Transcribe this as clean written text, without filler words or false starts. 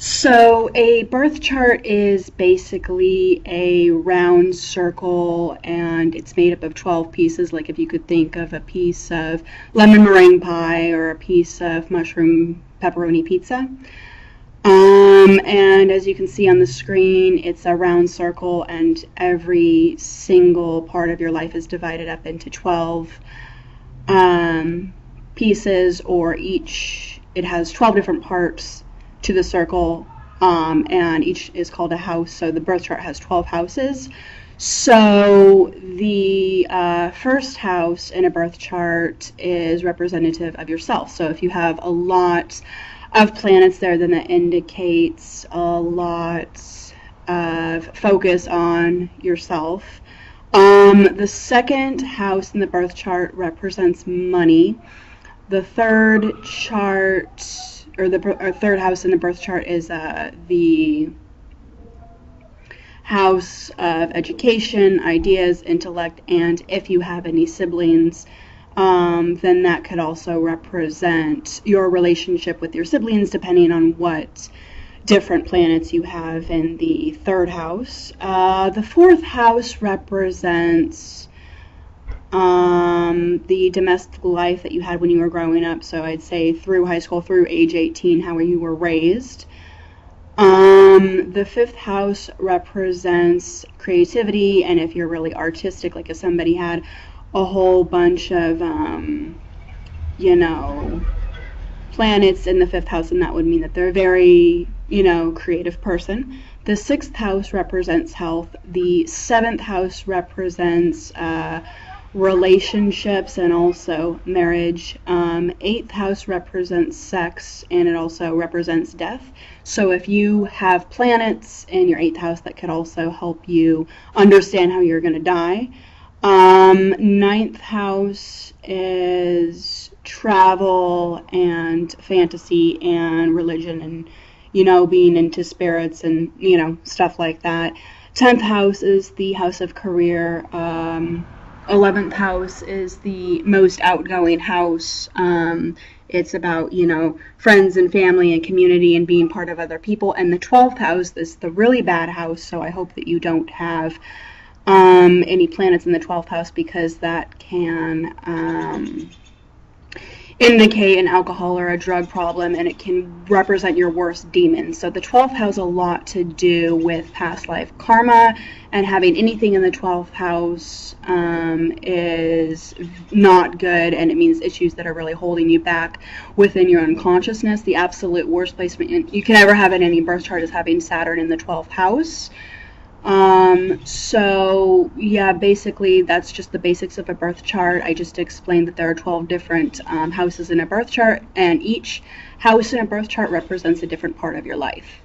So a birth chart is basically a round circle and it's made up of 12 pieces. Like if you could think of a piece of lemon meringue pie or a piece of mushroom pepperoni pizza. And as you can see on the screen, it's a round circle and every single part of your life is divided up into 12 pieces, or it has 12 different parts to the circle, and each is called a house. So the birth chart has 12 houses. So the first house in a birth chart is representative of yourself. So if you have a lot of planets there, then that indicates a lot of focus on yourself. The second house in the birth chart represents money. The third chart, or the third house in the birth chart, is the house of education, ideas, intellect, and if you have any siblings, then that could also represent your relationship with your siblings, depending on what different planets you have in the third house. The fourth house represents the domestic life that you had when you were growing up. So I'd say through high school, through age 18, how you were raised. The fifth house represents creativity, and if you're really artistic, like if somebody had a whole bunch of, planets in the fifth house, and that would mean that they're a very, creative person. The sixth house represents health. The seventh house represents relationships and also marriage. Eighth house represents sex, and it also represents death. So if you have planets in your eighth house, that could also help you understand how you're going to die. Ninth house is travel and fantasy and religion and, being into spirits and, stuff like that. 10th house is the house of career. 11th house is the most outgoing house. It's about, friends and family and community and being part of other people. And the 12th house is the really bad house, so I hope that you don't have any planets in the 12th house, because that can indicate an alcohol or a drug problem, and it can represent your worst demons. So the 12th house has a lot to do with past life karma, and having anything in the 12th house is not good, and it means issues that are really holding you back within your unconsciousness. The absolute worst placement you can ever have in any birth chart is having Saturn in the 12th house. So yeah, basically that's just the basics of a birth chart. I just explained that there are 12 different houses in a birth chart, and each house in a birth chart represents a different part of your life.